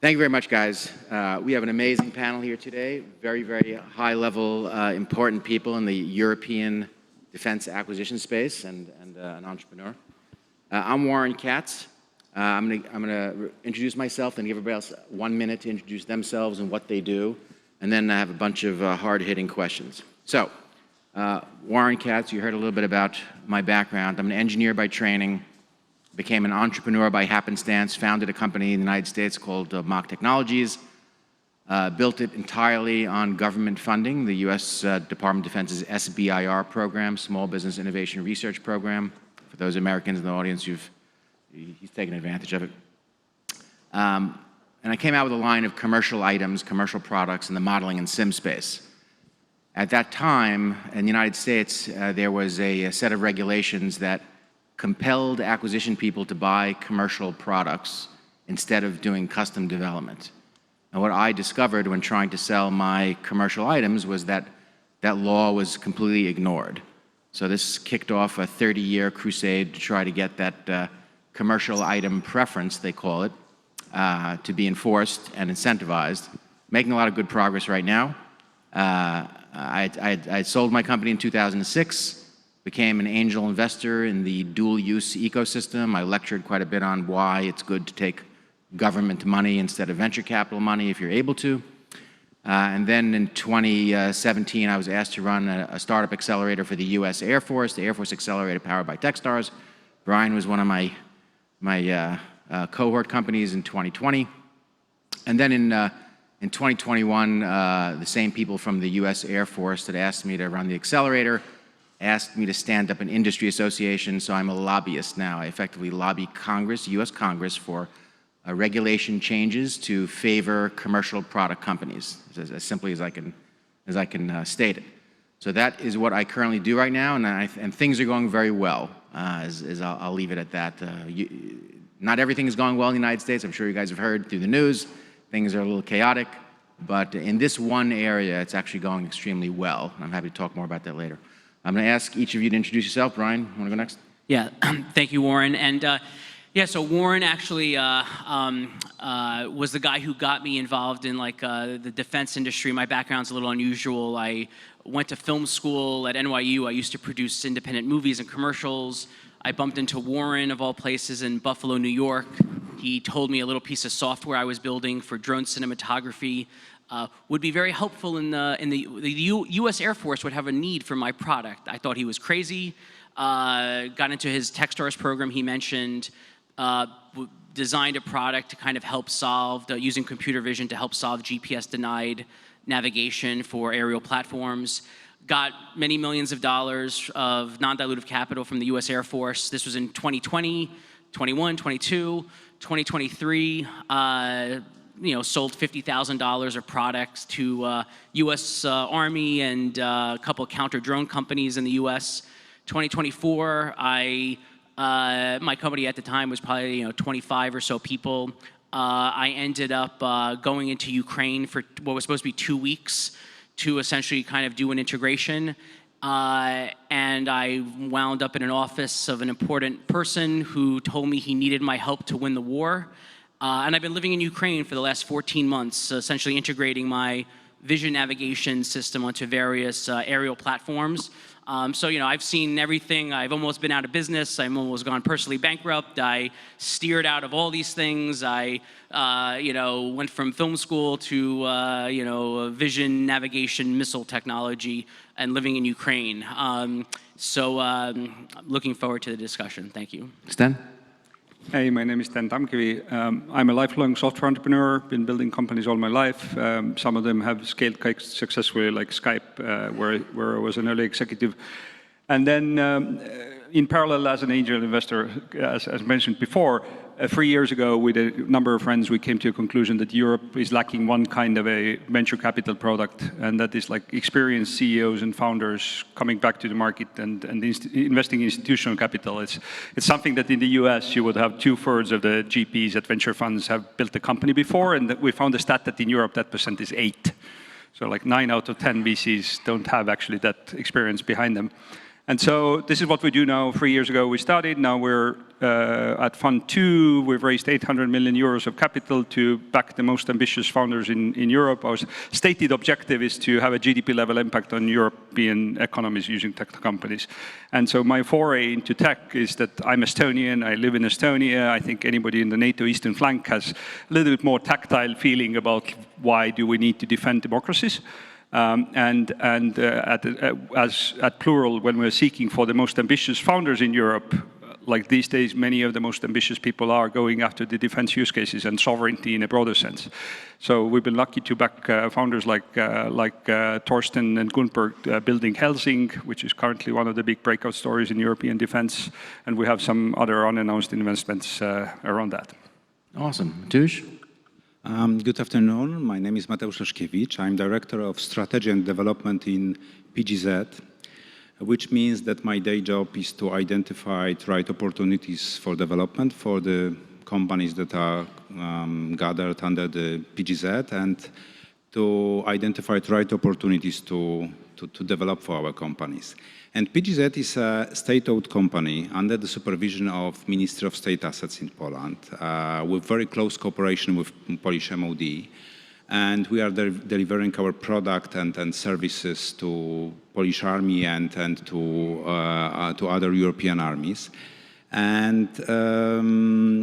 Thank you very much, guys. We have an amazing panel here today. Very, very high-level, important people in the European defense acquisition space and an entrepreneur. I'm Warren Katz. I'm going to introduce myself and give everybody else 1 minute to introduce themselves and what they do, and then I have a bunch of hard-hitting questions. So, Warren Katz, you heard a little bit about my background. I'm an engineer by training, became an entrepreneur by happenstance, founded a company in the United States called Mach Technologies, built it entirely on government funding, the U.S. Department of Defense's SBIR program, Small Business Innovation Research Program. For those Americans in the audience, he's taken advantage of it. And I came out with a line of commercial items, commercial products in the modeling and sim space. At that time, in the United States, there was a set of regulations that compelled acquisition people to buy commercial products instead of doing custom development. And what I discovered when trying to sell my commercial items was that that law was completely ignored. So this kicked off a 30-year crusade to try to get that commercial item preference, they call it, to be enforced and incentivized. Making a lot of good progress right now. I sold my company in 2006, became an angel investor in the dual-use ecosystem. I lectured quite a bit on why it's good to take government money instead of venture capital money if you're able to. And then in 2017, I was asked to run a startup accelerator for the US Air Force, the Air Force Accelerator powered by Techstars. Brian was one of my cohort companies in 2020. And then in 2021, the same people from the US Air Force that asked me to run the accelerator asked me to stand up an industry association, so I'm a lobbyist now. I effectively lobby Congress, US Congress, for regulation changes to favor commercial product companies, as simply as I can state it. So that is what I currently do right now, and things are going very well, I'll leave it at that. Not everything is going well in the United States. I'm sure you guys have heard through the news. Things are a little chaotic, but in this one area, it's actually going extremely well. I'm happy to talk more about that later. I'm going to ask each of you to introduce yourself. Brian, you want to go next? Yeah, thank you, Warren. And yeah, so Warren actually was the guy who got me involved in the defense industry. My background's a little unusual. I went to film school at NYU. I used to produce independent movies and commercials. I bumped into Warren, of all places, in Buffalo, New York. He told me a little piece of software I was building for drone cinematography would be very helpful the U.S. Air Force would have a need for my product. I thought he was crazy. Got into his Techstars program he mentioned, designed a product to kind of help solve, using computer vision to help solve GPS-denied navigation for aerial platforms. Got many millions of dollars of non-dilutive capital from the U.S. Air Force. This was in 2020, 21, 22, 2023. Sold $50,000 of products to U.S. Army and a couple of counter-drone companies in the U.S. 2024, my company at the time was probably 25 or so people. I ended up going into Ukraine for what was supposed to be 2 weeks to essentially kind of do an integration. And I wound up in an office of an important person who told me he needed my help to win the war. And I've been living in Ukraine for the last 14 months, essentially integrating my vision navigation system onto various aerial platforms. So, I've seen everything. I've almost been out of business. I've almost gone personally bankrupt. I steered out of all these things. I, went from film school to, vision navigation missile technology and living in Ukraine. Looking forward to the discussion. Thank you. Sten? Hey, my name is Sten Tamkivi. I'm a lifelong software entrepreneur, been building companies all my life. Some of them have scaled quite successfully, like Skype, where I was an early executive. And then in parallel as an angel investor, as mentioned before, 3 years ago with a number of friends, we came to a conclusion that Europe is lacking one kind of a venture capital product, and that is like experienced CEOs and founders coming back to the market and investing in institutional capital. It's something that in the US you would have 2/3 of the GPs at venture funds have built a company before, and we found a stat that in Europe that percent is 8. So like 9 out of 10 VCs don't have actually that experience behind them. And so this is what we do now. 3 years ago we started. Now we're at Fund 2. We've raised 800 million euros of capital to back the most ambitious founders in Europe. Our stated objective is to have a GDP level impact on European economies using tech companies. And so my foray into tech is that I'm Estonian. I live in Estonia. I think anybody in the NATO eastern flank has a little bit more tactile feeling about why do we need to defend democracies. At Plural, when we're seeking for the most ambitious founders in Europe, like these days, many of the most ambitious people are going after the defense use cases and sovereignty in a broader sense. So we've been lucky to back founders like Torsten and Gunberg building Helsing, which is currently one of the big breakout stories in European defense. And we have some other unannounced investments around that. Awesome. Mateusz? Good afternoon. My name is Mateusz Roszkiewicz. I'm Director of Strategy and Development in PGZ, which means that my day job is to identify the right opportunities for development for the companies that are gathered under the PGZ and to identify the right opportunities to develop for our companies. And PGZ is a state-owned company under the supervision of Ministry of State Assets in Poland, with very close cooperation with Polish MOD. And we are delivering our product and services to Polish army and to other European armies. And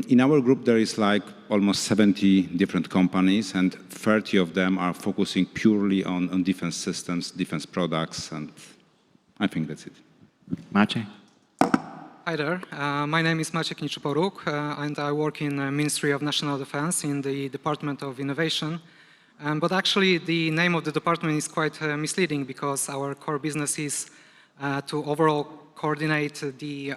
in our group, there is like almost 70 different companies, and 30 of them are focusing purely on defense systems, defense products, and I think that's it. Maciek? Hi there. My name is Maciek Niczyporuk, and I work in the Ministry of National Defense in the Department of Innovation. But actually, the name of the department is quite misleading because our core business is to overall coordinate the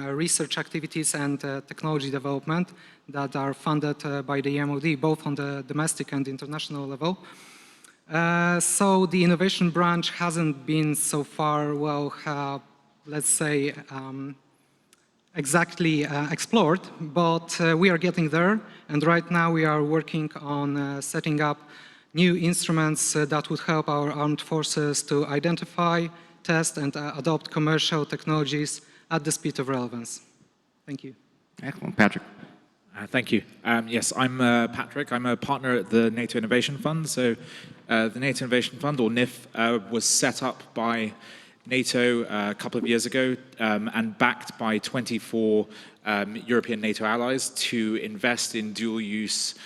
research activities and technology development that are funded by the MOD, both on the domestic and international level. So the innovation branch hasn't been so far, well, let's say, exactly explored, but we are getting there. And right now we are working on setting up new instruments that would help our armed forces to identify, test, and adopt commercial technologies at the speed of relevance. Thank you. Excellent. Patrick? Thank you. Yes, I'm Patrick. I'm a partner at the NATO Innovation Fund. So the NATO Innovation Fund, or NIF, was set up by NATO a couple of years ago and backed by 24 European NATO allies to invest in dual-use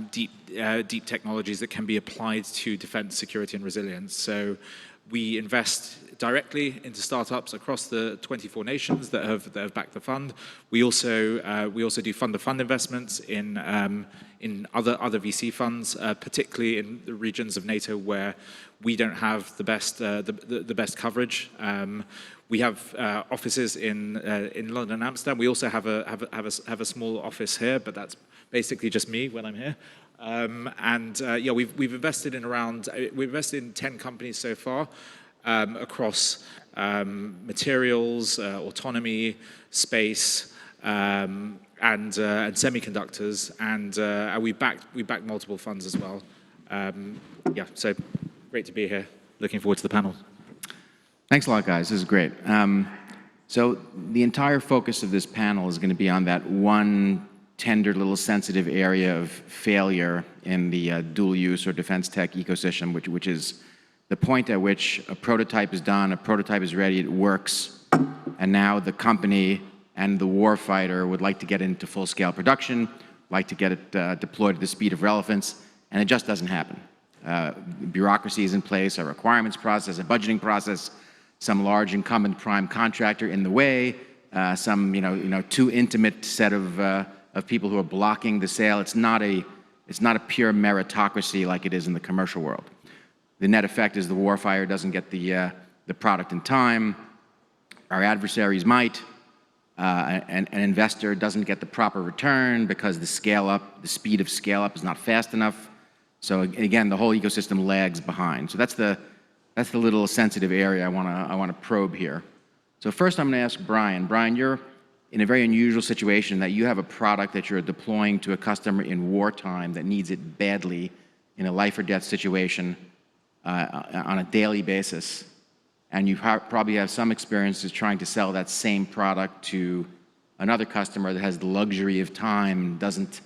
deep technologies that can be applied to defense, security, and resilience. So we invest directly into startups across the 24 nations that have backed the fund. We also do fund-to-fund investments in other VC funds, particularly in the regions of NATO where we don't have the best coverage. We have offices in London and Amsterdam. We also have a small office here, but that's basically just me when I'm here. Yeah, we've invested in 10 companies so far across materials, autonomy, space, and semiconductors, and we backed multiple funds as well. Yeah, so great to be here. Looking forward to the panel. Thanks a lot, guys. This is great. So the entire focus of this panel is going to be on that one tender little sensitive area of failure in the dual-use or defense tech ecosystem, which is the point at which a prototype is done, a prototype is ready, it works, and now the company and the warfighter would like to get into full-scale production, like to get it deployed at the speed of relevance, and it just doesn't happen. Bureaucracy is in place, a requirements process, a budgeting process, some large incumbent prime contractor in the way, some too intimate set of people who are blocking the sale. It's not a pure meritocracy like it is in the commercial world. The net effect is the warfighter doesn't get the product in time. Our adversaries might. An investor doesn't get the proper return because the speed of scale up is not fast enough. So again, the whole ecosystem lags behind. So that's the little sensitive area I want to probe here. So first, I'm going to ask Brian. Brian, you're in a very unusual situation that you have a product that you're deploying to a customer in wartime that needs it badly in a life or death situation on a daily basis. and you probably have some experiences trying to sell that same product to another customer that has the luxury of time, doesn't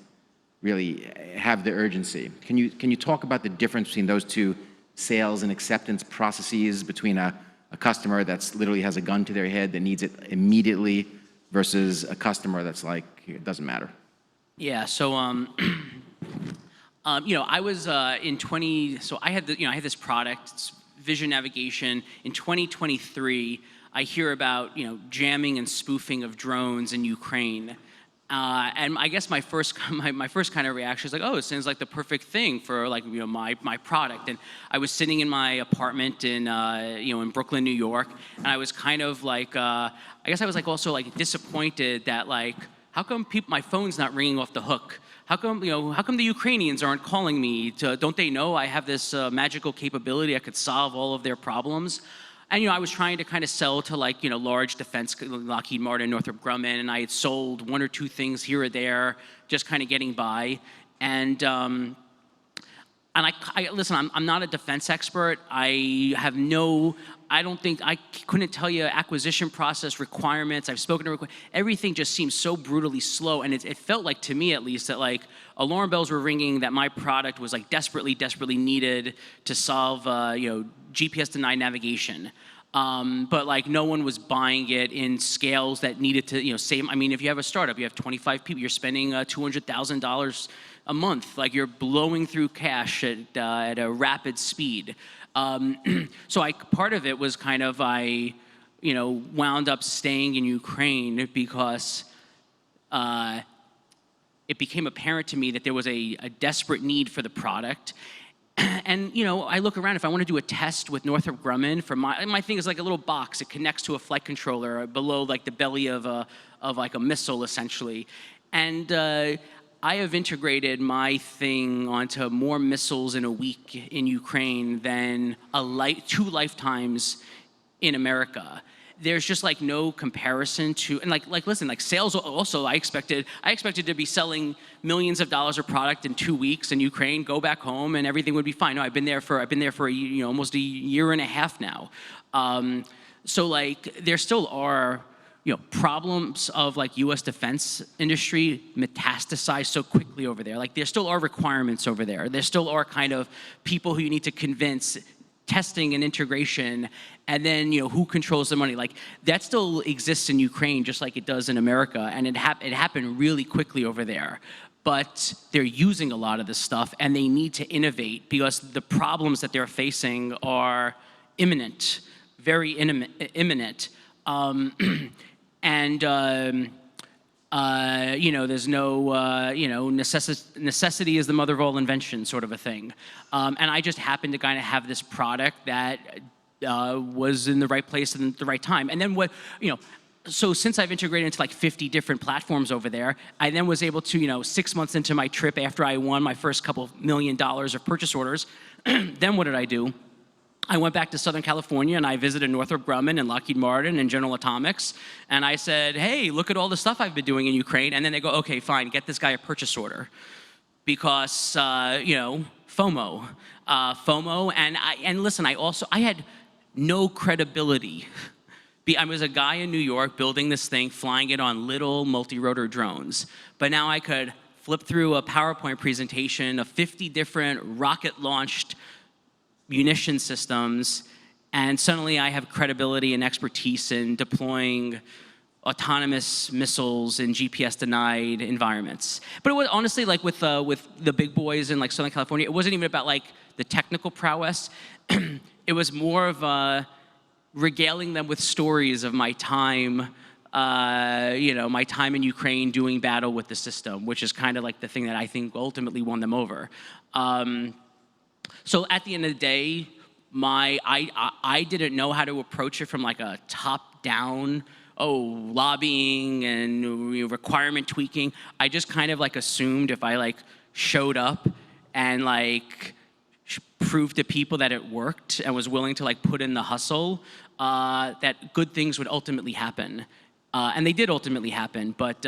really have the urgency. Can you talk about the difference between those two sales and acceptance processes between a customer that's literally has a gun to their head that needs it immediately versus a customer that's like, it doesn't matter? Yeah, so I was so I had I had this product, it's vision navigation. In 2023, I hear about jamming and spoofing of drones in Ukraine, and I guess my first kind of reaction is like, oh, it sounds like the perfect thing for my product. And I was sitting in my apartment in in Brooklyn, New York, and I was kind of like I guess I was like also like disappointed that like, how come my phone's not ringing off the hook? How come the Ukrainians aren't calling me? Don't they know I have this magical capability I could solve all of their problems? And I was trying to kind of sell to like large defense, Lockheed Martin, Northrop Grumman, and I had sold one or two things here or there, just kind of getting by. And I listen, I'm not a defense expert. I couldn't tell you acquisition process requirements. I've spoken to everything just seems so brutally slow, and it felt like, to me at least, that like alarm bells were ringing that my product was like desperately needed to solve GPS denied navigation. But like no one was buying it in scales that needed to save. I mean, if you have a startup, you have 25 people, you're spending $200,000 a month, like you're blowing through cash at a rapid speed. So part of it was kind of I wound up staying in Ukraine because it became apparent to me that there was a desperate need for the product. And I look around, if I want to do a test with Northrop Grumman for my thing is like a little box. It connects to a flight controller below like the belly of like a missile essentially. And I have integrated my thing onto more missiles in a week in Ukraine than 2 lifetimes in America. There's just like no comparison to, and like listen, like sales also, I expected to be selling millions of dollars of product in 2 weeks in Ukraine, go back home and everything would be fine. No, I've been there for almost a year and a half now. So like there still are problems of like U.S. defense industry metastasize so quickly over there. Like there still are requirements over there. There still are kind of people who you need to convince, testing and integration, and then who controls the money. Like that still exists in Ukraine just like it does in America, and it happened really quickly over there. But they're using a lot of this stuff, and they need to innovate because the problems that they're facing are imminent, very imminent. And there's no necessity is the mother of all invention sort of a thing. And I just happened to kind of have this product that was in the right place at the right time. And then so since I've integrated into like 50 different platforms over there, I then was able to 6 months into my trip after I won my first couple $1 million of purchase orders, then what did I do? I went back to Southern California and I visited Northrop Grumman and Lockheed Martin and General Atomics. And I said, hey, look at all the stuff I've been doing in Ukraine. And then they go, okay, fine, get this guy a purchase order. Because, FOMO. And listen, I had no credibility. I was a guy in New York building this thing, flying it on little multi-rotor drones. But now I could flip through a PowerPoint presentation of 50 different rocket-launched munition systems, and suddenly I have credibility and expertise in deploying autonomous missiles in GPS-denied environments. But it was honestly like with the big boys in like Southern California, it wasn't even about like the technical prowess. It was more of regaling them with stories of my time, my time in Ukraine doing battle with the system, which is kind of like the thing that I think ultimately won them over. So at the end of the day, I didn't know how to approach it from like a top-down, lobbying and requirement tweaking. I just kind of like assumed if I like showed up and like proved to people that it worked and was willing to like put in the hustle, that good things would ultimately happen. And they did ultimately happen, but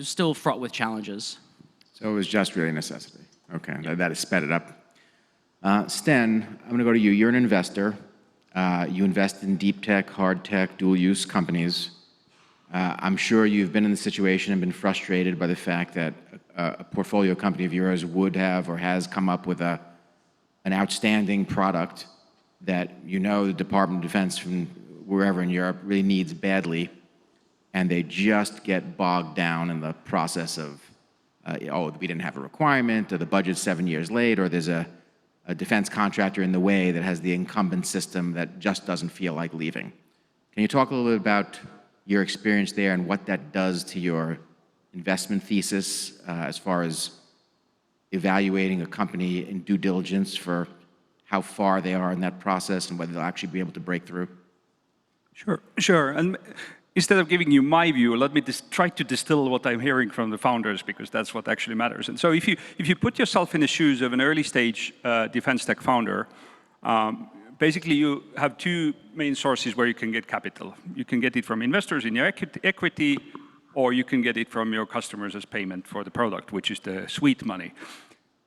still fraught with challenges. So it was just really necessity. Okay, that has sped it up. Sten, I'm going to go to you. You're an investor. You invest in deep tech, hard tech, dual-use companies. I'm sure you've been in the situation and been frustrated by the fact that a portfolio company of yours would have or has come up with an outstanding product that you know the Department of Defense from wherever in Europe really needs badly, and they just get bogged down in the process of, oh, we didn't have a requirement, or the budget's 7 years late, or there's a defense contractor in the way that has the incumbent system that just doesn't feel like leaving. Can you talk a little bit about your experience there and what that does to your investment thesis as far as evaluating a company in due diligence for how far they are in that process and whether they'll actually be able to break through? Sure. And instead of giving you my view, let me try to distill what I'm hearing from the founders, because that's what actually matters. And so if you put yourself in the shoes of an early stage defense tech founder, basically you have two main sources where you can get capital. You can get it from investors in your equity, or you can get it from your customers as payment for the product, which is the sweet money.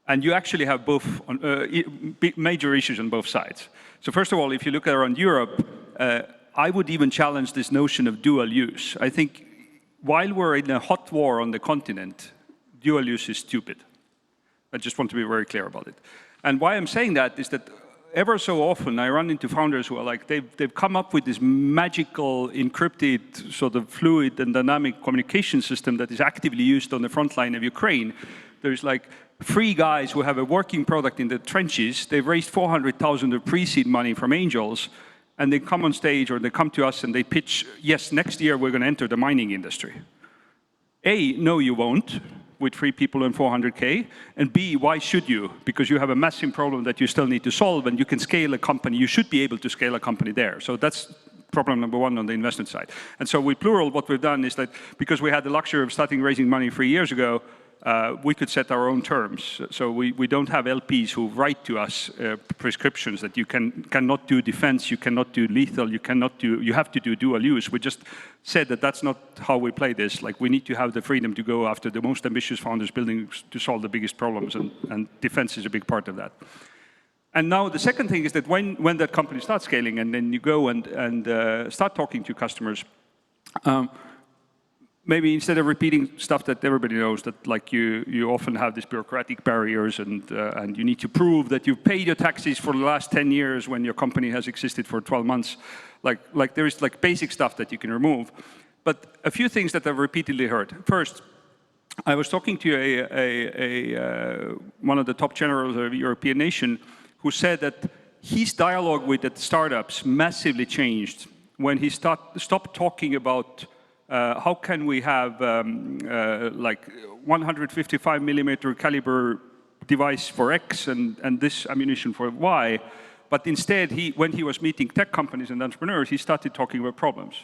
And you actually have both major issues on both sides. So first of all, if you look around Europe, I would even challenge this notion of dual use. I think while we're in a hot war on the continent, dual use is stupid. I just want to be very clear about it. And why I'm saying that is that ever so often I run into founders who are like, they've come up with this magical encrypted sort of fluid and dynamic communication system that is actively used on the front line of Ukraine. There's like 3 guys who have a working product in the trenches. They've raised 400,000 of pre-seed money from angels, and they come on stage or they come to us and they pitch, yes, next year we're going to enter the mining industry. A, no, you won't, with 3 people and 400K. And B, why should you? Because you have a massive problem that you still need to solve, and you can scale a company. You should be able to scale a company there. So that's problem number 1 on the investment side. And so with Plural, what we've done is that because we had the luxury of starting raising money 3 years ago, we could set our own terms. So we don't have LPs who write to us prescriptions that you cannot do defense, you cannot do lethal, you have to do dual use. We just said that that's not how we play this. Like, we need to have the freedom to go after the most ambitious founders building to solve the biggest problems, and defense is a big part of that. And now the second thing is that when that company starts scaling and then you go and start talking to customers, maybe instead of repeating stuff that everybody knows, that like you often have these bureaucratic barriers and you need to prove that you've paid your taxes for the last 10 years when your company has existed for 12 months. Like there is like basic stuff that you can remove. But a few things that I've repeatedly heard. First, I was talking to one of the top generals of a European nation who said that his dialogue with the startups massively changed when he stopped talking about how can we have like 155 millimeter caliber device for X and this ammunition for Y, but instead when he was meeting tech companies and entrepreneurs, he started talking about problems.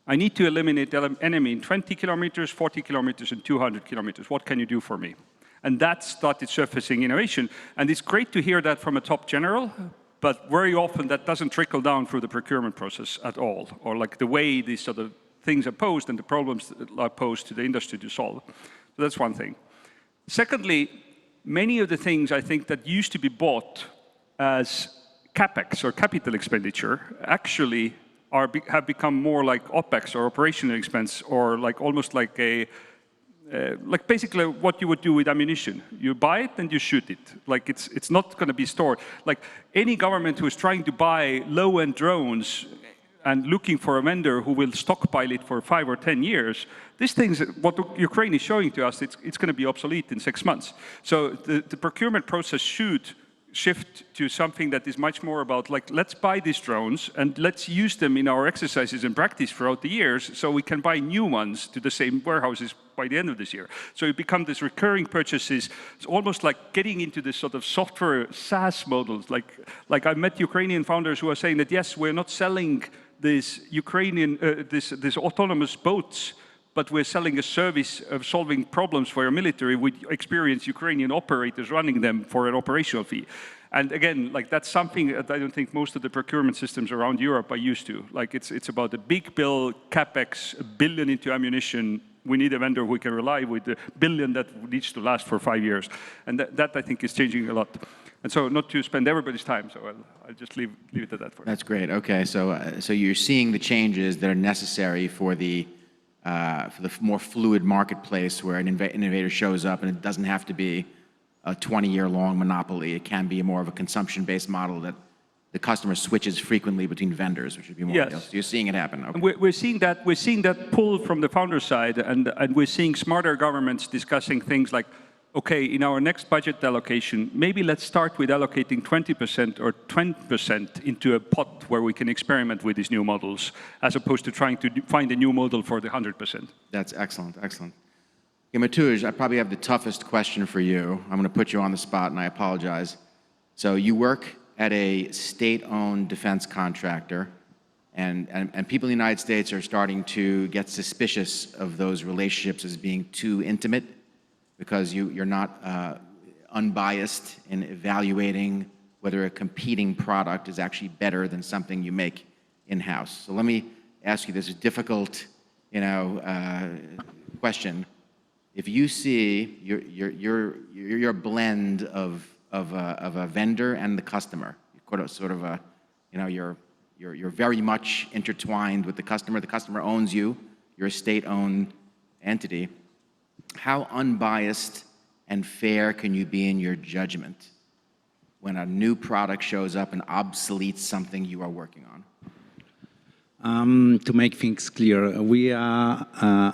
I need to eliminate the enemy in 20 kilometers, 40 kilometers, and 200 kilometers. What can you do for me? And that started surfacing innovation. And it's great to hear that from a top general, but very often that doesn't trickle down through the procurement process at all, or like the way these sort of things are posed and the problems are posed to the industry to solve. So that's one thing. Secondly, many of the things I think that used to be bought as CapEx or capital expenditure actually have become more like OpEx or operational expense, or like almost like like basically what you would do with ammunition. You buy it and you shoot it. Like it's not going to be stored. Like any government who is trying to buy low-end drones and looking for a vendor who will stockpile it for 5 or 10 years, these things, what Ukraine is showing to us, it's going to be obsolete in 6 months. So the procurement process should shift to something that is much more about, like, let's buy these drones and let's use them in our exercises and practice throughout the years so we can buy new ones to the same warehouses by the end of this year. So it becomes this recurring purchases. It's almost like getting into this sort of software SaaS models. Like I met Ukrainian founders who are saying that, yes, we're not selling these Ukrainian, these autonomous boats, but we're selling a service of solving problems for your military with experienced Ukrainian operators running them for an operational fee. And again, like that's something that I don't think most of the procurement systems around Europe are used to. Like it's about a big bill, CapEx, $1 billion into ammunition. We need a vendor who we can rely with, the $1 billion that needs to last for 5 years. And that I think is changing a lot. And so not to spend everybody's time, so I'll just leave it at that for now. That's great. Okay, so you're seeing the changes that are necessary for the more fluid marketplace where an innovator shows up, and it doesn't have to be a 20-year-long monopoly. It can be more of a consumption-based model that the customer switches frequently between vendors, which would be more. Yes. So you're seeing it happen. Okay. We're seeing that pull from the founder side, and we're seeing smarter governments discussing things like, okay, in our next budget allocation, maybe let's start with allocating 20% or 10% into a pot where we can experiment with these new models, as opposed to trying to find a new model for the 100%. That's excellent, excellent. Okay, Mateusz, I probably have the toughest question for you. I'm going to put you on the spot, and I apologize. So you work at a state-owned defense contractor, and people in the United States are starting to get suspicious of those relationships as being too intimate, because you're not unbiased in evaluating whether a competing product is actually better than something you make in-house. So let me ask you this difficult, question. If you see your blend of a vendor and the customer, you're very much intertwined with the customer owns you, you're a state-owned entity. How unbiased and fair can you be in your judgment when a new product shows up and obsoletes something you are working on? To make things clear, we are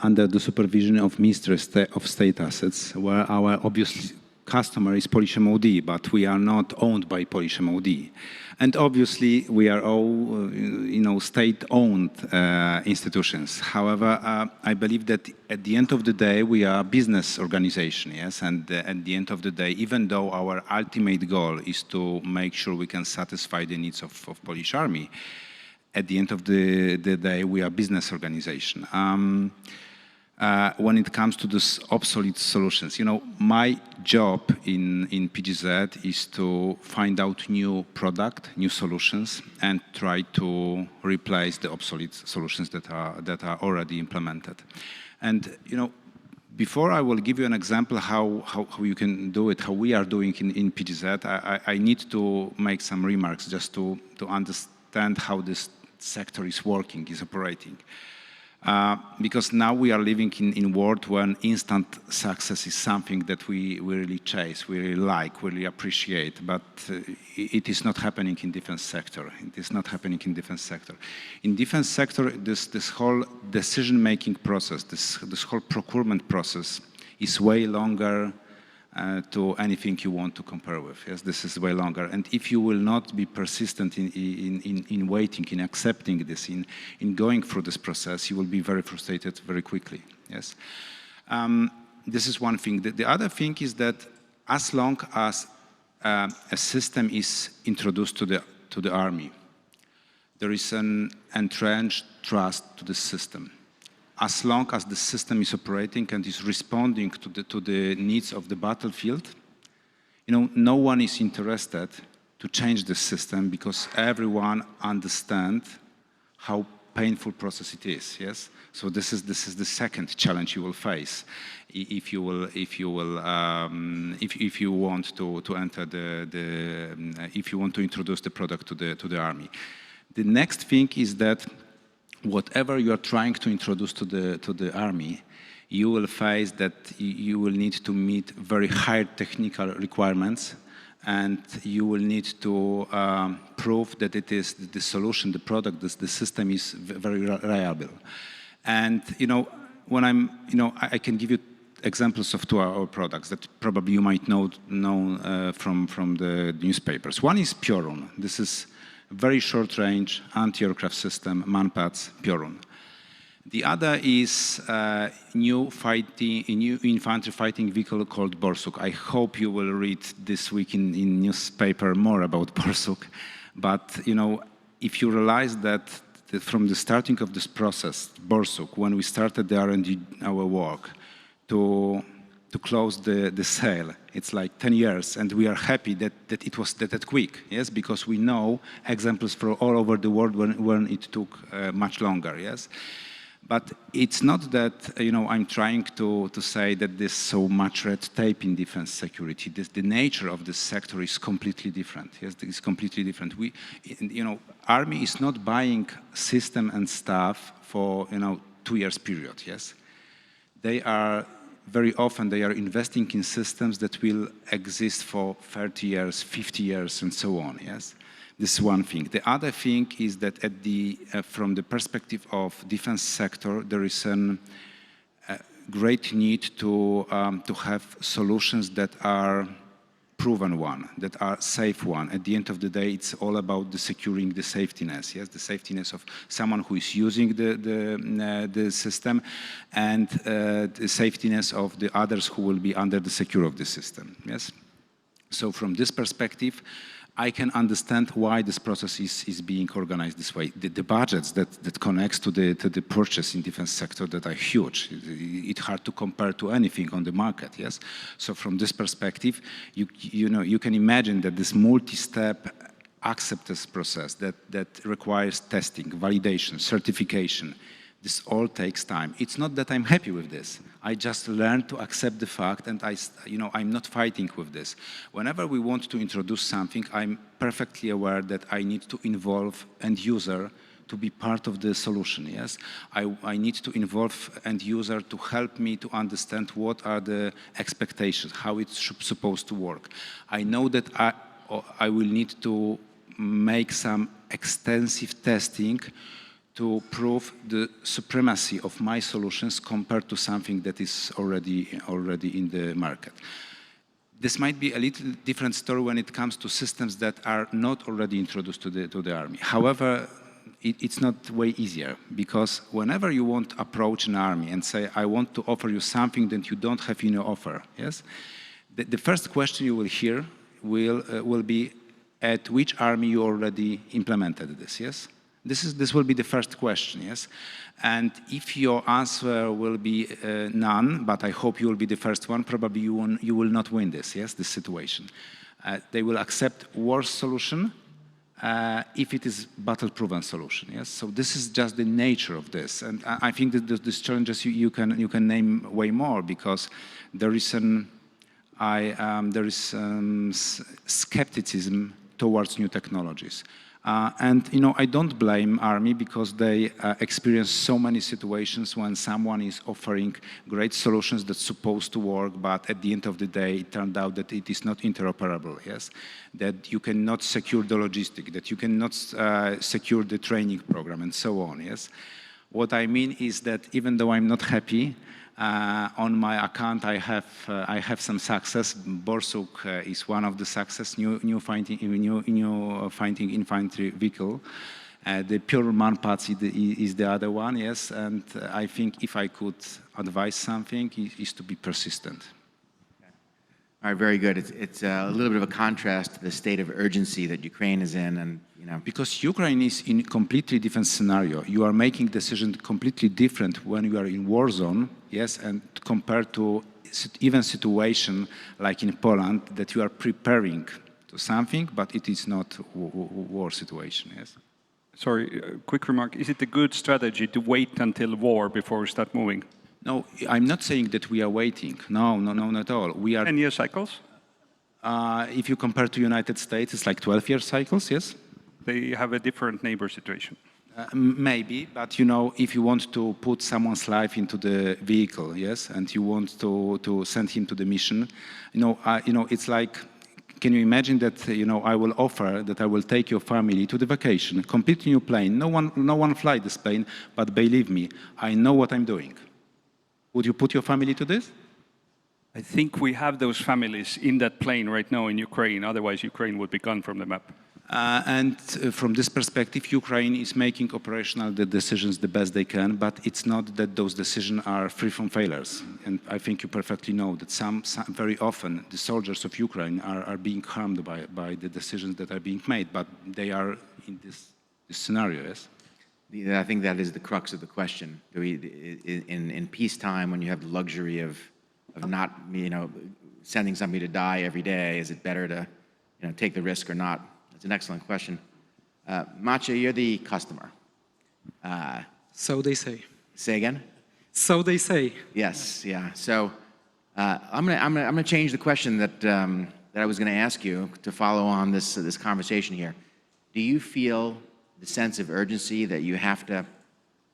under the supervision of Ministry of State Assets, where our obvious customer is Polish MOD, but we are not owned by Polish MOD. And obviously, we are all, state-owned institutions. However, I believe that at the end of the day, we are a business organization, yes? And at the end of the day, even though our ultimate goal is to make sure we can satisfy the needs of Polish Army, at the end of the day, we are a business organization. When it comes to these obsolete solutions, my job in PGZ is to find out new product, new solutions, and try to replace the obsolete solutions that are already implemented. And before I will give you an example how you can do it, how we are doing in PGZ, I need to make some remarks just to understand how this sector is working, is operating. Because now we are living in a world when instant success is something that we really chase, we really like, we really appreciate, but it is not happening in defense sector. It is not happening in defense sector. In defense sector, this whole decision-making process, this whole procurement process is way longer to anything you want to compare with. Yes, this is way longer. And if you will not be persistent in waiting, in accepting this, in going through this process, you will be very frustrated very quickly. Yes, this is one thing. The other thing is that as long as a system is introduced to the army, there is an entrenched trust to the system. As long as the system is operating and is responding to the needs of the battlefield, no one is interested to change the system because everyone understands how painful process it is. Yes, so this is the second challenge you will face if you want to enter if you want to introduce the product to the army. The next thing is that whatever you are trying to introduce to the army, you will face that you will need to meet very high technical requirements, and you will need to prove that it is the solution, the product, the system is very reliable. And when I can give you examples of two of our products that probably you might know from the newspapers. One is Piorun. This is very short-range anti-aircraft system, Manpads Piorun. The other is a new infantry fighting vehicle called Borsuk. I hope you will read this week in newspaper more about Borsuk. But if you realize that from the starting of this process, Borsuk, when we started the R&D, our work, to close the sale, it's like 10 years, and we are happy that it was that quick, yes, because we know examples from all over the world when it took much longer, yes. But it's not that, I'm trying to say that there's so much red tape in defense security. The nature of this sector is completely different. Yes, it's completely different. Army is not buying system and stuff for, 2 years period, yes? Very often they are investing in systems that will exist for 30 years, 50 years, and so on, yes? This is one thing. The other thing is that from the perspective of defense sector, there is a great need to have solutions that are proven one, that are safe one. At the end of the day, it's all about securing the safetiness, yes, the safetiness of someone who is using the system, and the safetiness of the others who will be under the secure of the system, yes. So from this perspective, I can understand why this process is being organized this way. The budgets that connects to the purchase in defense sector that are huge. It's hard to compare to anything on the market, yes? So from this perspective, you can imagine that this multi-step acceptance process that requires testing, validation, certification, this all takes time. It's not that I'm happy with this. I just learned to accept the fact, and I'm not fighting with this. Whenever we want to introduce something, I'm perfectly aware that I need to involve end user to be part of the solution, yes? I need to involve end user to help me to understand what are the expectations, how it's supposed to work. I know that I will need to make some extensive testing to prove the supremacy of my solutions compared to something that is already in the market. This might be a little different story when it comes to systems that are not already introduced to the army. However, it's not way easier, because whenever you want to approach an army and say, I want to offer you something that you don't have in your offer, yes? The first question you will hear will be, at which army you already implemented this, yes? This will be the first question, yes? And if your answer will be none, but I hope you will be the first one, probably you will not win this, yes, this situation. They will accept worse solution if it is battle-proven solution, yes? So this is just the nature of this. And I think that these challenges you can name way more, because there is skepticism towards new technologies. And I don't blame Army, because they experience so many situations when someone is offering great solutions that's supposed to work, but at the end of the day, it turned out that it is not interoperable, yes? That you cannot secure the logistic, that you cannot secure the training program, and so on, yes? What I mean is that even though I'm not happy, on my account, I have some success. Borsuk is one of the success. New fighting infantry vehicle. The pure manpads is the other one. Yes, and I think if I could advise something, is to be persistent. All right, very good. It's a little bit of a contrast to the state of urgency that Ukraine is in, and because Ukraine is in a completely different scenario. You are making decisions completely different when you are in war zone, yes, and compared to even situation like in Poland, that you are preparing to something, but it is not war situation, yes. Sorry, quick remark. Is it a good strategy to wait until war before we start moving? No, I'm not saying that we are waiting. No, not at all. We are 10-year cycles? If you compare to United States, it's like 12-year cycles, yes? They have a different neighbor situation. Maybe, but if you want to put someone's life into the vehicle, yes, and you want to send him to the mission, it's like, can you imagine that, I will offer that I will take your family to the vacation, completely new plane, no one fly this plane, but believe me, I know what I'm doing. Would you put your family to this? I think we have those families in that plane right now in Ukraine, otherwise Ukraine would be gone from the map. And from this perspective, Ukraine is making operational the decisions the best they can, but it's not that those decisions are free from failures. And I think you perfectly know that very often the soldiers of Ukraine are being harmed by the decisions that are being made, but they are in this scenario, yes? I think that is the crux of the question. In peacetime, when you have the luxury of not, sending somebody to die every day, is it better to, take the risk or not? That's an excellent question. Maciej, you're the customer. So they say. Say again? So they say. Yes, yeah. So I'm gonna change the question that that I was gonna ask you to follow on this conversation here. Do you feel the sense of urgency that you have to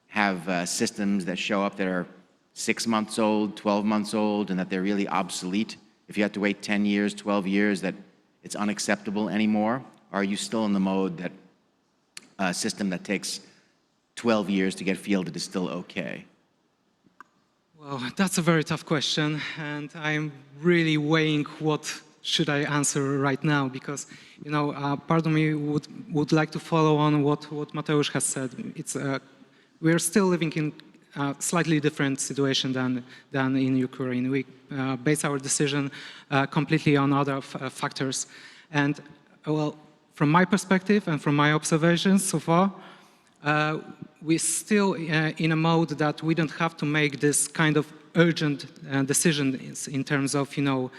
have systems that show up that are 6 months old, 12 months old, and that they're really obsolete? If you have to wait 10 years, 12 years, that it's unacceptable anymore? Or are you still in the mode that a system that takes 12 years to get fielded is still okay? Well, that's a very tough question, and I'm really weighing what should I answer right now, because, you know, part of me would like to follow on what Mateusz has said. It's we're still living in a slightly different situation than in Ukraine. We base our decision completely on other factors, and well, from my perspective and from my observations so far, we're still in a mode that we don't have to make this kind of urgent decisions in terms of, you know,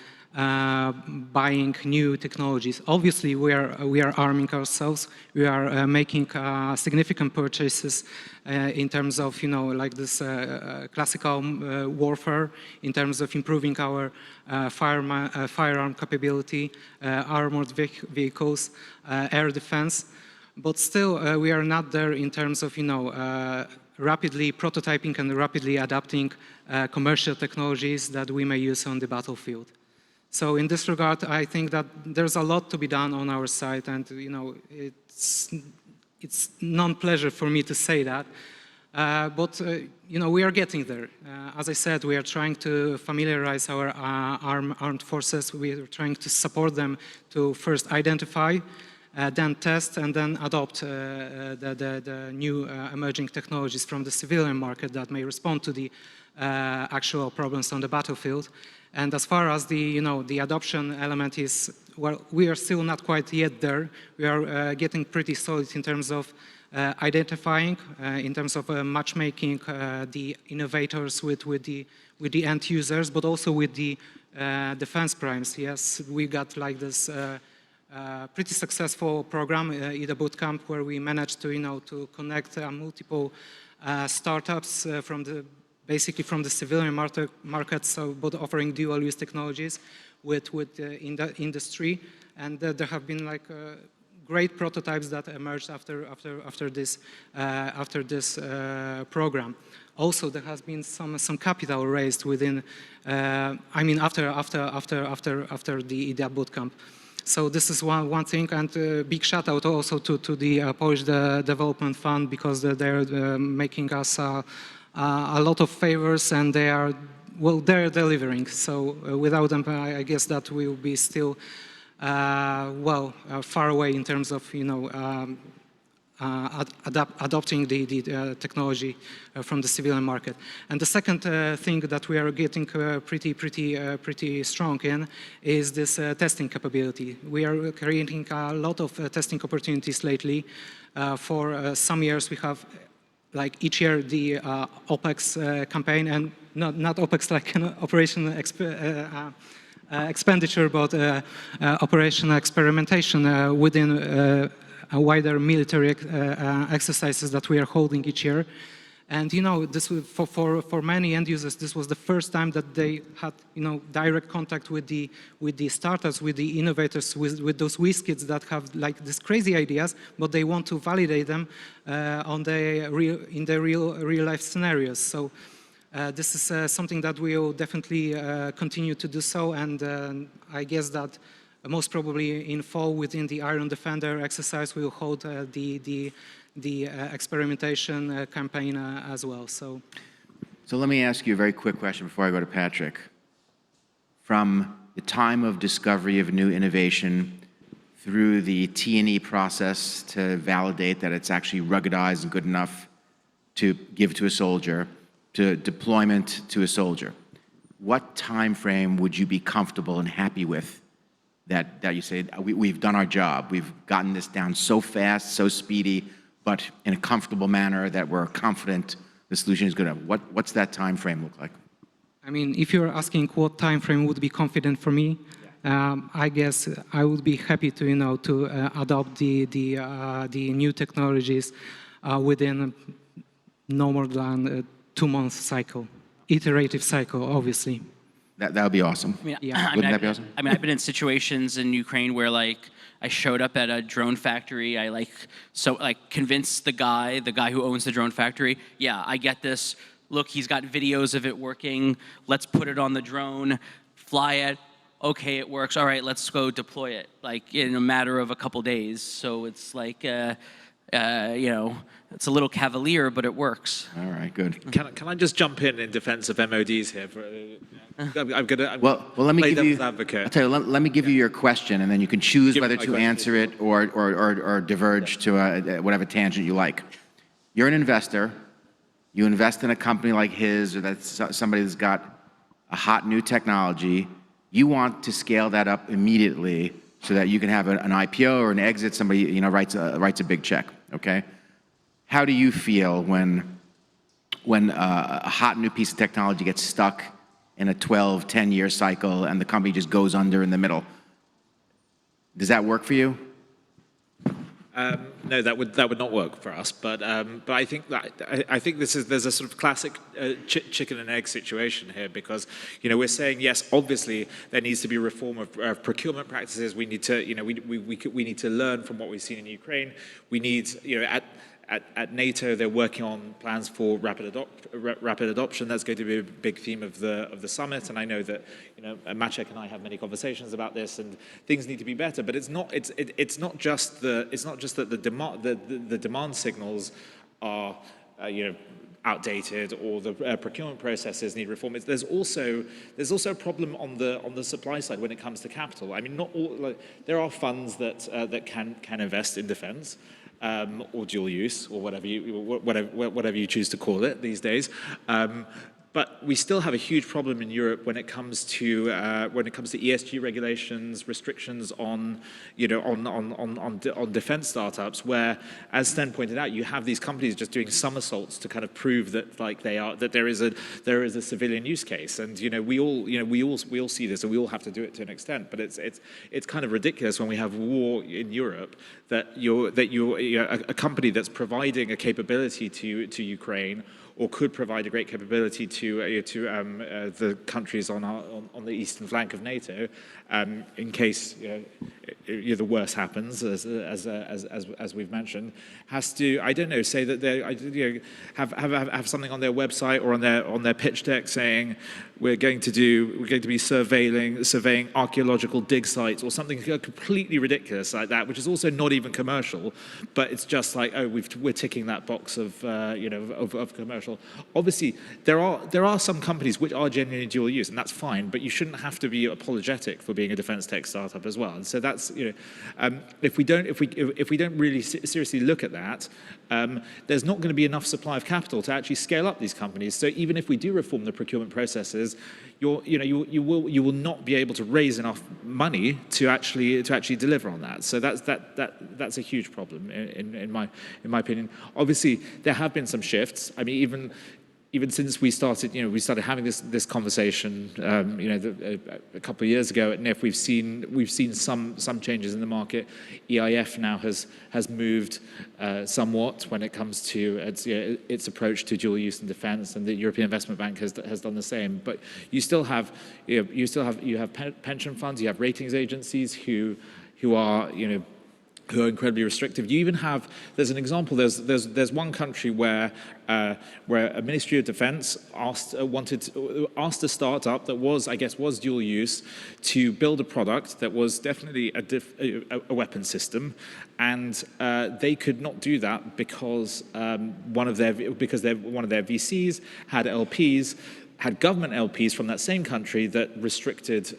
buying new technologies. Obviously, we are arming ourselves. We are making significant purchases in terms of, you know, like this classical warfare, in terms of improving our firearm capability, armored vehicles, air defense. But still, we are not there in terms of, you know, rapidly prototyping and rapidly adapting commercial technologies that we may use on the battlefield. So in this regard, I think that there's a lot to be done on our side, and, you know, it's non-pleasure for me to say that. But you know, we are getting there. As I said, we are trying to familiarize our armed forces. We are trying to support them to first identify, then test, and then adopt the new emerging technologies from the civilian market that may respond to the actual problems on the battlefield. And as far as the, you know, the adoption element is, well, we are still not quite yet there. We are getting pretty solid in terms of identifying, in terms of matchmaking the innovators with the end users, but also with the defense primes. Yes, we got like this pretty successful program, EDA Bootcamp, where we managed to, you know, to connect multiple startups basically from the civilian market, so both offering dual-use technologies with in the industry, and there have been like great prototypes that emerged after this program. Also, there has been some capital raised within, I mean, after the EDA Bootcamp. So this is one thing, and big shout out also to the Polish Development Fund, because they're making us a lot of favors, and they're delivering. So without them, I guess that we will be still far away in terms of, you know, adopting the technology from the civilian market. And the second thing that we are getting pretty strong in is this testing capability. We are creating a lot of testing opportunities lately. For some years, we have, like each year, the OPEX campaign, and not OPEX like an operational expenditure, but operational experimentation within a wider military exercises that we are holding each year. And, you know, this was for many end users, this was the first time that they had, you know, direct contact with the startups, with the innovators, with those whiz kids that have like these crazy ideas, but they want to validate them in the real life scenarios. So this is something that we will definitely continue to do so, and I guess that most probably in fall within the Iron Defender exercise, we will hold the experimentation campaign as well. So let me ask you a very quick question before I go to Patrick. From the time of discovery of new innovation through the T&E process to validate that it's actually ruggedized and good enough to give to a soldier, to deployment to a soldier, what time frame would you be comfortable and happy with that you say, we've done our job, we've gotten this down so fast, so speedy, but in a comfortable manner that we're confident the solution is good enough? What's that time frame look like? I mean, if you're asking what time frame would be confident for me, I guess I would be happy to, you know, to adopt the new technologies within no more than 2-month cycle, iterative cycle, obviously. That would be awesome. I mean, Yeah. Wouldn't that be awesome? I mean, I've been in situations in Ukraine where like I showed up at a drone factory. I convinced the guy who owns the drone factory. Yeah, I get this. Look, he's got videos of it working. Let's put it on the drone, fly it. Okay, it works. All right, let's go deploy it. Like in a matter of a couple days. So it's like, it's a little cavalier, but it works. All right, good. Can I just jump in defense of MODs here? I'm gonna Let me play give you. devil's advocate. I'll tell you. Let me give you your question, and then you can choose Give me whether my to question. answer it or diverge to whatever tangent you like. You're an investor. You invest in a company like his, or that's somebody that's got a hot new technology. You want to scale that up immediately so that you can have an IPO or an exit. Somebody writes a big check. Okay. How do you feel when a hot new piece of technology gets stuck in a 12, 10-year cycle and the company just goes under in the middle? Does that work for you? No, that would not work for us. But I think there's a sort of classic chicken and egg situation here, because we're saying yes, obviously there needs to be reform of procurement practices. We need to we need to learn from what we've seen in Ukraine. We need at NATO, they're working on plans for rapid adoption. That's going to be a big theme of the summit. And I know that Maciek and I have many conversations about this, and things need to be better. But it's not just that the demand signals are outdated, or the procurement processes need reform. There's also a problem on the supply side when it comes to capital. I mean, not all there are funds that can invest in defense. Or dual use, or whatever you choose to call it these days. But we still have a huge problem in Europe when it comes to ESG regulations, restrictions on defense startups, where, as Sten pointed out, you have these companies just doing somersaults to kind of prove that there is a civilian use case, and we all see this, and we all have to do it to an extent. But it's kind of ridiculous when we have war in Europe that a company that's providing a capability to Ukraine, or could provide a great capability to the countries on the eastern flank of NATO, in case the worst happens, as we've mentioned, has to, I don't know, say that they have something on their website or on their pitch deck saying we're going to be surveying archaeological dig sites, or something completely ridiculous like that, which is also not even commercial, but it's just like, oh, we're ticking that box of of commercial. Obviously, there are some companies which are genuinely dual use, and that's fine. But you shouldn't have to be apologetic for being a defense tech startup as well. And so that's if we don't really seriously look at that, there's not going to be enough supply of capital to actually scale up these companies. So even if we do reform the procurement processes, you will not be able to raise enough money to actually deliver on that. So that's a huge problem in my opinion. Obviously, there have been some shifts. I mean, even since we started having this conversation, a couple of years ago at NIF, we've seen some changes in the market. EIF now has moved somewhat when it comes to its approach to dual use and defense, and the European Investment Bank has done the same. But you have pension funds, you have ratings agencies who are incredibly restrictive. You even have, there's an example, there's one country where a Ministry of Defense asked a startup that was dual use to build a product that was definitely a weapon system, and they could not do that because one of their VCs had LPs. Had government LPs from that same country that restricted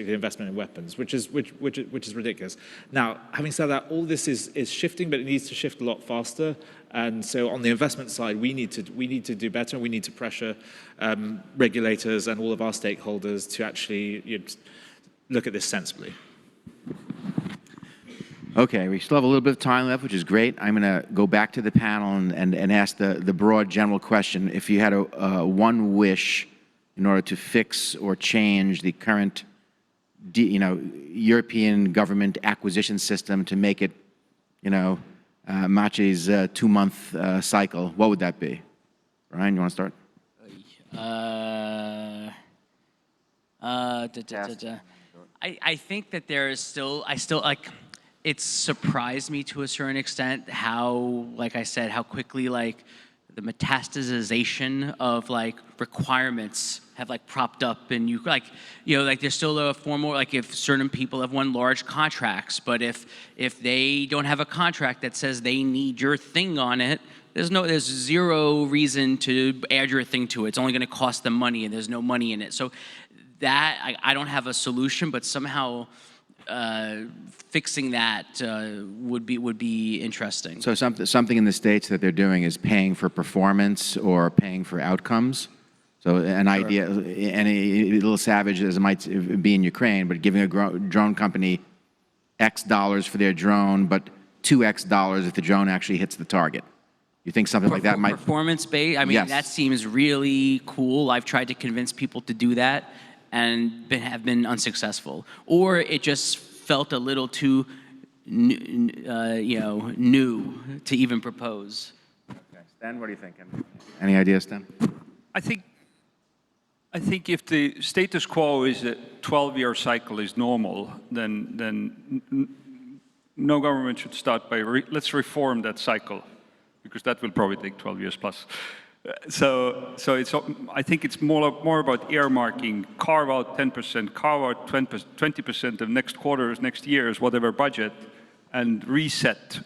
investment in weapons, which is ridiculous. Now, having said that, all this is shifting, but it needs to shift a lot faster. And so, on the investment side, we need to do better. We need to pressure regulators and all of our stakeholders to actually look at this sensibly. Okay, we still have a little bit of time left, which is great. I'm going to go back to the panel and ask the broad general question. If you had one wish in order to fix or change the current European government acquisition system to make it, Maciej's 2-month cycle, what would that be? Ryan, you want to start? I think that there is still, like, it's surprised me to a certain extent how, like I said, how quickly, like, the metastasization of, like, requirements have, like, propped up, and you, like, you know, like, there's still a formal, like, if certain people have won large contracts, but if they don't have a contract that says they need your thing on it, there's zero reason to add your thing to it. It's only going to cost them money, and there's no money in it. So that, I don't have a solution, but somehow fixing that would be interesting. So something in the States that they're doing is paying for performance or paying for outcomes. So an idea, and a little savage as it might be in Ukraine, but giving a drone company X dollars for their drone, but 2X dollars if the drone actually hits the target. You think something like that might... Performance-based? I mean, yes. That seems really cool. I've tried to convince people to do that and have been unsuccessful. Or it just felt a little too, new to even propose. Okay. Sten, what are you thinking? Any ideas, Sten? I think if the status quo is a 12-year cycle is normal, then no government should start by let's reform that cycle, because that will probably take 12 years plus. So I think it's more about earmarking, carve out 10%, carve out 20% of next quarter's, next year's, whatever budget, and reset,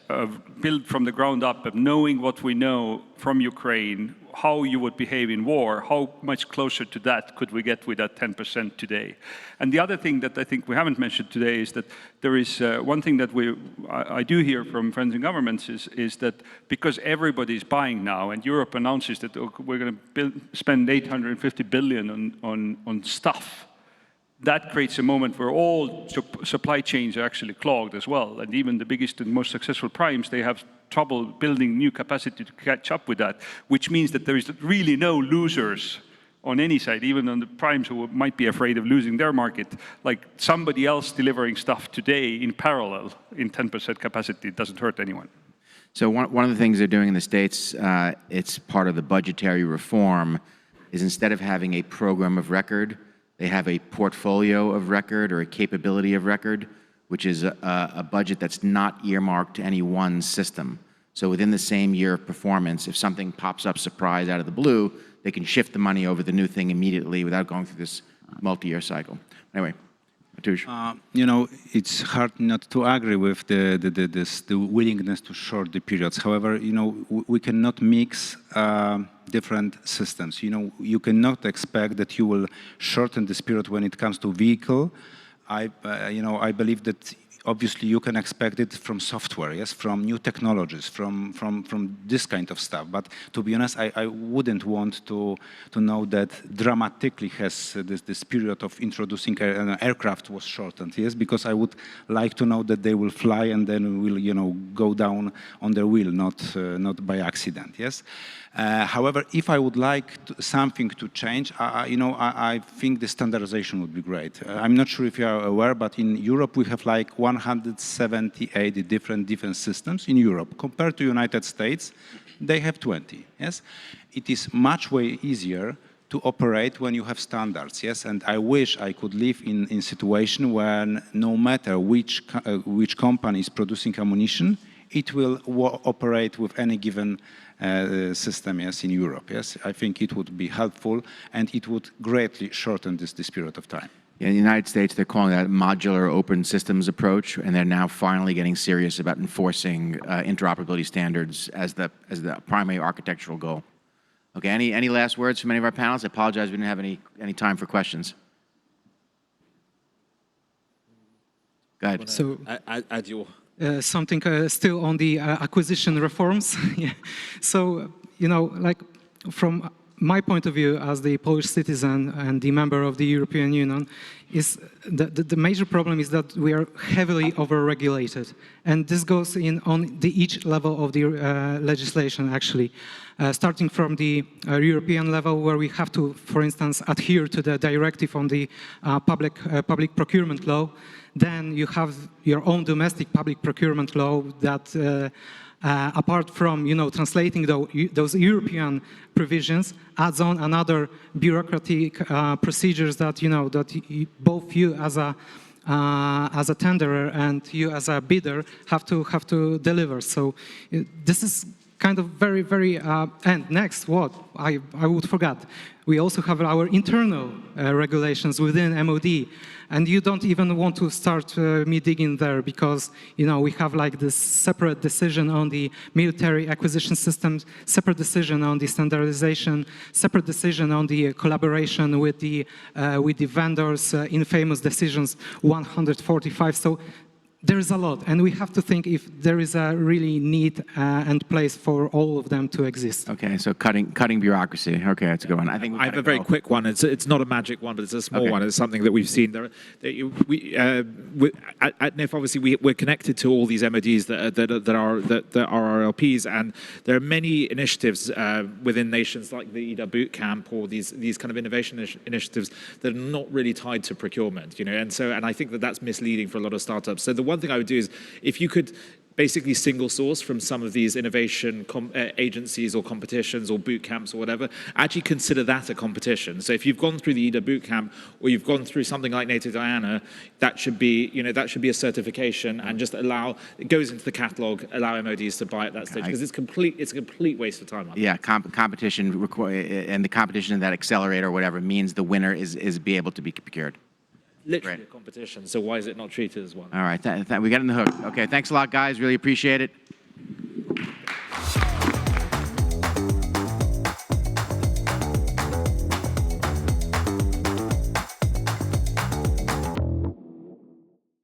build from the ground up of knowing what we know from Ukraine, how you would behave in war, how much closer to that could we get with that 10% today. And the other thing that I think we haven't mentioned today is that there is one thing that I do hear from friends in governments is that because everybody's buying now, and Europe announces that we're going to spend 850 billion on stuff, that creates a moment where all supply chains are actually clogged as well. And even the biggest and most successful primes, they have trouble building new capacity to catch up with that, which means that there is really no losers on any side, even on the primes who might be afraid of losing their market. Like somebody else delivering stuff today in parallel in 10% capacity doesn't hurt anyone. So one of the things they're doing in the States, it's part of the budgetary reform, is instead of having a program of record, they have a portfolio of record or a capability of record, which is a budget that's not earmarked to any one system. So within the same year of performance, if something pops up surprise out of the blue, they can shift the money over the new thing immediately without going through this multi-year cycle. Anyway, Mateusz. It's hard not to agree with the willingness to short the periods. However, we cannot mix different systems. You cannot expect that you will shorten this period when it comes to vehicle. I believe that obviously you can expect it from software, yes, from new technologies, from this kind of stuff. But to be honest, I wouldn't want to know that dramatically has this period of introducing an aircraft was shortened, yes, because I would like to know that they will fly and then will, go down on their wheel, not by accident, yes. However, if I would like something to change, I think the standardization would be great. I'm not sure if you are aware, but in Europe we have like 178 different defense systems in Europe. Compared to United States, they have 20. Yes, it is much way easier to operate when you have standards. Yes, and I wish I could live in situation when no matter which company is producing ammunition, it will operate with any given system, yes, in Europe, yes. I think it would be helpful and it would greatly shorten this period of time. In the United States, they're calling that modular open systems approach, and they're now finally getting serious about enforcing interoperability standards as the primary architectural goal. Okay, any last words from any of our panelists? I apologize, we didn't have any time for questions. Go ahead. So, add your... something still on the acquisition reforms. Yeah. So, like from my point of view as the Polish citizen and the member of the European Union, is the major problem is that we are heavily over-regulated. And this goes on each level of the legislation, actually. Starting from the European level, where we have to, for instance, adhere to the directive on the public procurement law. Then you have your own domestic public procurement law that apart from translating those European provisions, adds on another bureaucratic procedures that both you as a tenderer and you as a bidder have to deliver. So this is kind of very, very, and next, what I would forget. We also have our internal regulations within MOD, and you don't even want to start me digging there because we have like this separate decision on the military acquisition systems, separate decision on the standardization, separate decision on the collaboration with the vendors, infamous decisions 145. So there's a lot, and we have to think if there is a really need and place for all of them to exist. Okay, so cutting bureaucracy. Okay, that's a good one. I think I have a very quick one. It's not a magic one, but it's a small one. It's something that we've seen. At NIF, obviously, we're connected to all these MODs that are RLPs, and there are many initiatives within nations like the EDA boot camp or these kind of innovation initiatives that are not really tied to procurement. And I think that's misleading for a lot of startups. So the one thing I would do is if you could basically single source from some of these innovation agencies or competitions or boot camps or whatever, actually consider that a competition. So if you've gone through the EDA boot camp or you've gone through something like NATO Diana, that should be a certification and just it goes into the catalog, allow MODs to buy at that stage because it's a complete waste of time. Yeah, competition and the competition in that accelerator or whatever means the winner is be able to be procured. Literally a competition, so why is it not treated as one? All right, we got in the hook. Okay, thanks a lot, guys. Really appreciate it.